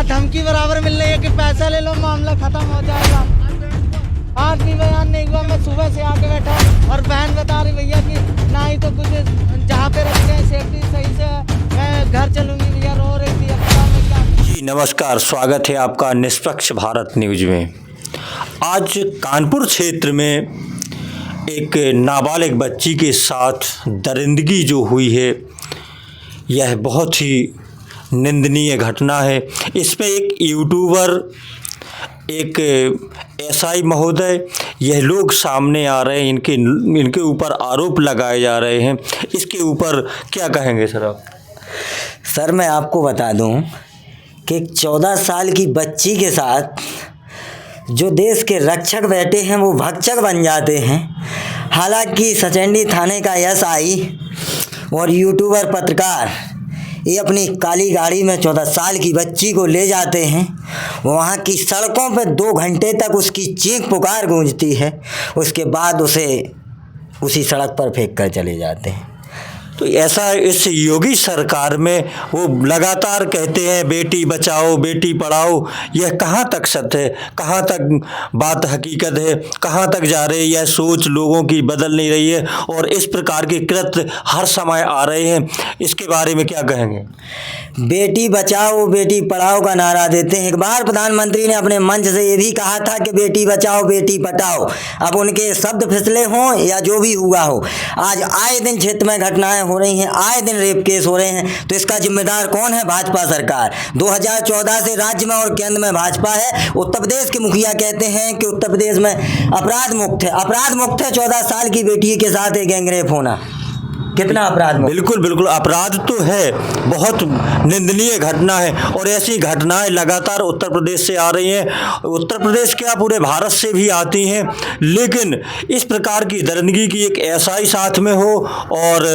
यहाँ धमकी बराबर मिल रही है कि पैसा ले लो मामला खत्म हो जाएगा। आज भी बयान नहीं हुआ, मैं सुबह से आके बैठा और बहन बता रही भैया कि ना ही तो कुछ जहाँ पे रखते हैं सेफ्टी सही से, मैं घर चलूंगी भैया, रो रही थी। जी नमस्कार, स्वागत है आपका निष्पक्ष भारत न्यूज में। आज कानपुर क्षेत्र में एक नाबालिग बच्ची के साथ दरिंदगी जो हुई है, यह बहुत ही निंदनीय घटना है। इसमें एक यूट्यूबर, एक एसआई महोदय, यह लोग सामने आ रहे हैं, इनके ऊपर आरोप लगाए जा रहे हैं। इसके ऊपर क्या कहेंगे सर आप? सर मैं आपको बता दूं कि 14 साल की बच्ची के साथ जो देश के रक्षक बैठे हैं वो भक्षक बन जाते हैं। हालांकि सचंडी थाने का एसआई और यूट्यूबर पत्रकार ये अपनी काली गाड़ी में 14 साल की बच्ची को ले जाते हैं। वहाँ की सड़कों पर 2 घंटे तक उसकी चीख पुकार गूंजती है, उसके बाद उसे उसी सड़क पर फेंक कर चले जाते हैं। तो ऐसा इस योगी सरकार में वो लगातार कहते हैं बेटी बचाओ बेटी पढ़ाओ, यह कहाँ तक सत्य है, कहाँ तक बात हकीकत है, कहाँ तक जा रही है? यह सोच लोगों की बदल नहीं रही है और इस प्रकार के कृत्य हर समय आ रहे हैं। इसके बारे में क्या कहेंगे? बेटी बचाओ बेटी पढ़ाओ का नारा देते हैं। एक बार प्रधानमंत्री ने अपने मंच से ये भी कहा था कि बेटी बचाओ बेटी पढ़ाओ। अब उनके शब्द फिसले हों या जो भी हुआ हो, आज आए दिन क्षेत्र में घटनाएं हो रही हैं, आए दिन रेप केस हो रहे हैं। तो इसका जिम्मेदार कौन है? भाजपा सरकार। 2014 से राज्य में और केंद्र में भाजपा है। उत्तर प्रदेश के मुखिया कहते हैं कि उत्तर प्रदेश में अपराध मुक्त है। अपराध मुक्त है 14 साल की बेटी के साथ एक गैंगरेप होना। कितना अपराध? बिल्कुल अपराध तो है, बहुत निंदनीय घटना है और ऐसी घटनाएं लगातार उत्तर प्रदेश से आ रही हैं। उत्तर प्रदेश क्या पूरे भारत से भी आती हैं, लेकिन इस प्रकार की दरिंदगी की एक एसआई साथ में हो और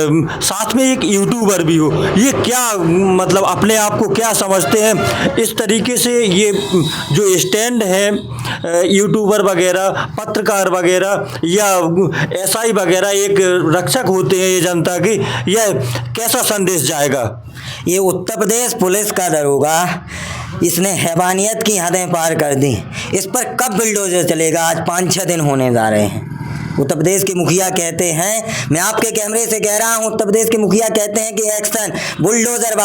साथ में एक यूट्यूबर भी हो, ये क्या मतलब अपने आप को क्या समझते हैं? इस तरीके से ये जो स्टैंड है यूट्यूबर वगैरह, पत्रकार वगैरह या एसआई वगैरह एक रक्षक होते हैं ये जनता कि यह कैसा संदेश जाएगा? ये उत्तर प्रदेश पुलिस का दरोगा, इसने हैवानियत की हदें पार कर दी। इस पर कब बुलडोजर चलेगा? आज 5-6 दिन होने जा रहे हैं। उत्तर प्रदेश के मुखिया कहते हैं, मैं आपके कैमरे से कह रहा हूं, उत्तर प्रदेश के मुखिया कहते हैं कि एक्शन बुलडोजर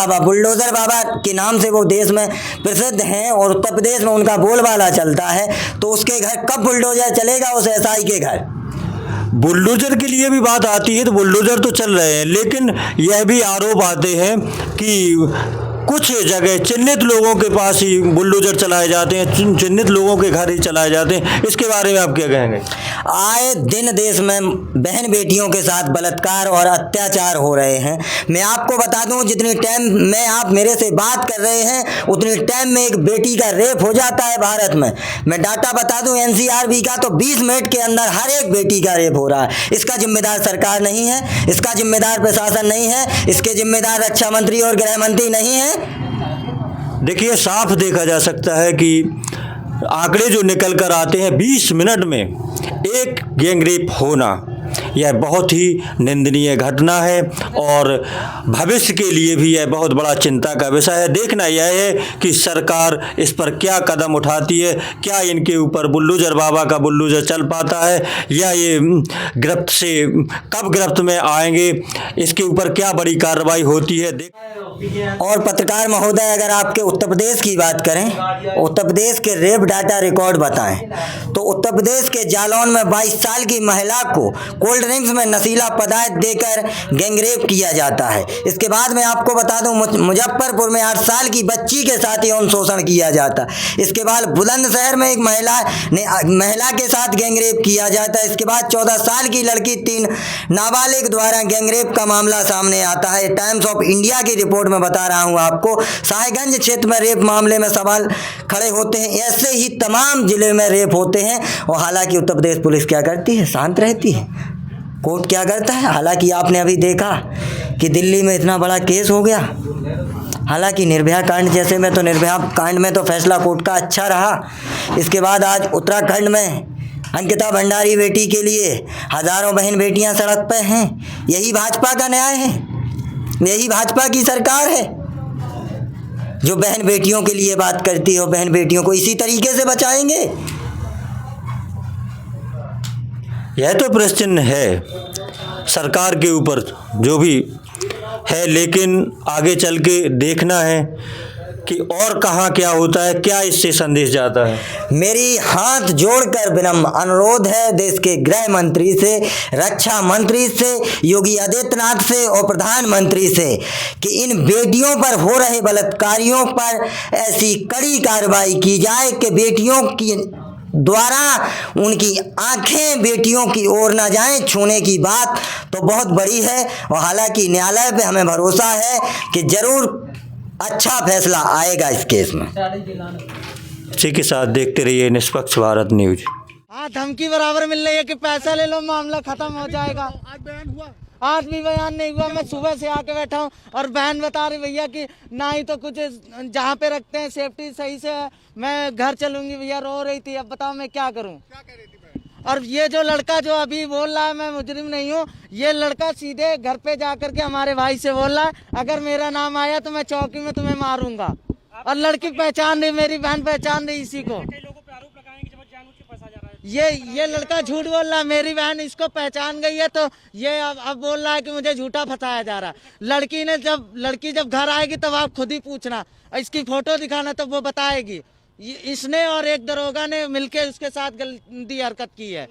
बाबा के नाम से वो देश में प्रसिद्ध हैं और उत्तर प्रदेश में उनका बोलबाला चलता है। तो उसके घर कब बुलडोजर चलेगा? उस एसआई के घर बुलडोजर के लिए भी बात आती है तो बुलडोजर तो चल रहे हैं, लेकिन यह भी आरोप आते हैं कि कुछ जगह चिन्हित लोगों के पास ही बुलडोजर चलाए जाते हैं, चिन्हित लोगों के घर ही चलाए जाते हैं। इसके बारे में आप क्या कहेंगे? आए दिन देश में बहन बेटियों के साथ बलात्कार और अत्याचार हो रहे हैं। मैं आपको बता दूं, जितनी टाइम में आप मेरे से बात कर रहे हैं उतनी टाइम में एक बेटी का रेप हो जाता है भारत में। मैं डाटा बता दूं एनसीआरबी का, तो 20 मिनट के अंदर हर एक बेटी का रेप हो रहा है। इसका जिम्मेदार सरकार नहीं है, इसका जिम्मेदार प्रशासन नहीं है, इसके जिम्मेदार रक्षा मंत्री और गृह मंत्री नहीं है। देखिए, साफ देखा जा सकता है कि आंकड़े जो निकल कर आते हैं 20 मिनट में एक गैंगरेप होना, यह बहुत ही निंदनीय घटना है और भविष्य के लिए भी यह बहुत बड़ा चिंता का विषय है। देखना यह है कि सरकार इस पर क्या कदम उठाती है, क्या इनके ऊपर बुलडोजर बाबा का बुलडोजर चल पाता है या ये गिरफ्त से कब गिरफ्त में आएंगे, इसके ऊपर क्या बड़ी कार्रवाई होती है। और पत्रकार महोदय, अगर आपके उत्तर प्रदेश की बात करें, उत्तर प्रदेश के रेप डाटा रिकॉर्ड बताएं तो उत्तर प्रदेश के जालौन में 22 साल की महिला को कोल्ड ड्रिंक्स में नशीला पदार्थ देकर गैंगरेप किया जाता है। इसके बाद मैं आपको बता दूं मुजफ्फरपुर में 8 साल की बच्ची के साथ यौन शोषण किया जाता है। इसके बाद बुलंदशहर में एक महिला के साथ गैंगरेप किया जाता है। इसके बाद 14 साल की लड़की 3 नाबालिग द्वारा गैंगरेप का मामला सामने आता है। टाइम्स ऑफ इंडिया की रिपोर्ट में बता रहा हूं आपको। साहिबगंज क्षेत्र में रेप मामले में सवाल खड़े होते हैं। ऐसे ही तमाम जिले में रेप होते हैं और हालांकि उत्तर प्रदेश पुलिस क्या करती है? शांत रहती है। कोर्ट क्या करता है? हालांकि आपने अभी देखा कि दिल्ली में इतना बड़ा केस हो गया। हालांकि निर्भया कांड जैसे में तो निर्भया कांड में तो फैसला कोर्ट का अच्छा रहा। इसके बाद आज उत्तराखंड में अंकिता भंडारी बेटी के लिए हजारों बहन बेटियां सड़क पर हैं। यही भाजपा का न्याय है, यही भाजपा की सरकार है। जो बहन बेटियों के लिए बात करती हो, बहन बेटियों को इसी तरीके से बचाएंगे? यह तो प्रश्न है सरकार के ऊपर जो भी है, लेकिन आगे चल के देखना है कि और कहाँ क्या होता है, क्या इससे संदेश जाता है। मेरी हाथ जोड़कर विनम्र अनुरोध है देश के गृह मंत्री से, रक्षा मंत्री से, योगी आदित्यनाथ से और प्रधानमंत्री से कि इन बेटियों पर हो रहे बलात्कारियों पर ऐसी कड़ी कार्रवाई की जाए कि बेटियों की द्वारा उनकी आंखें बेटियों की ओर न जाएं। छूने की बात तो बहुत बड़ी है और हालांकि न्यायालय पे हमें भरोसा है कि जरूर अच्छा फैसला आएगा इस केस में। इसी के साथ देखते रहिए निष्पक्ष भारत न्यूज। हाँ, धमकी बराबर मिल रही है कि पैसा ले लो मामला खत्म हो जाएगा। आज भी बयान नहीं हुआ। मैं सुबह से आके बैठा हूँ और बहन बता रही भैया कि ना ही तो कुछ जहाँ पे रखते हैं सेफ्टी सही से है, मैं घर चलूंगी। भैया रो रही थी, अब बताओ मैं क्या करूँ। और ये जो लड़का जो अभी बोल रहा है मैं मुजरिम नहीं हूँ, ये लड़का सीधे घर पे जाकर के हमारे भाई से बोल रहा है अगर मेरा नाम आया तो मैं चौकी में तुम्हें मारूंगा। और लड़की पहचान रही, मेरी बहन पहचान रही इसी को। ये लड़का झूठ बोल रहा है, मेरी बहन इसको पहचान गई है तो ये अब बोल रहा है कि मुझे झूठा फंसाया जा रहा है। लड़की जब घर आएगी तब आप खुद ही पूछना, इसकी फोटो दिखाना तो वो बताएगी। इसने और एक दरोगा ने मिलके उसके साथ गंदी हरकत की है।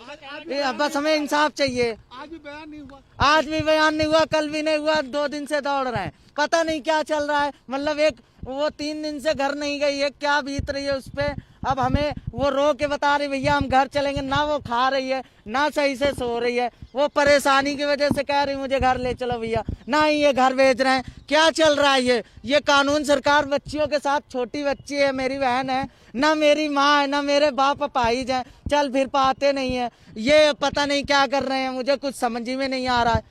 बस हमें इंसाफ चाहिए। आज भी बयान नहीं हुआ, कल भी नहीं हुआ, 2 दिन से दौड़ रहे हैं, पता नहीं क्या चल रहा है। मतलब एक वो 3 दिन से घर नहीं गई है, क्या बीत रही है उस पे। अब हमें वो रो के बता रही भैया हम घर चलेंगे, ना वो खा रही है ना सही से सो रही है। वो परेशानी की वजह से कह रही मुझे घर ले चलो भैया, ना ही ये घर भेज रहे हैं। क्या चल रहा है ये कानून सरकार बच्चियों के साथ। छोटी बच्ची है, मेरी बहन है, ना मेरी माँ है, ना मेरे बाप अपाहिज है, चल फिर पाते नहीं है। ये पता नहीं क्या कर रहे हैं, मुझे कुछ समझ में नहीं आ रहा है।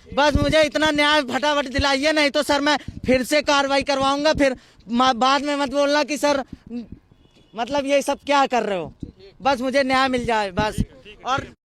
बस मुझे इतना न्याय फटाफट दिलाइए, नहीं तो सर मैं फिर से कार्रवाई करवाऊंगा। फिर बाद में मत बोलना कि सर मतलब ये सब क्या कर रहे हो। बस मुझे न्याय मिल जाए बस। और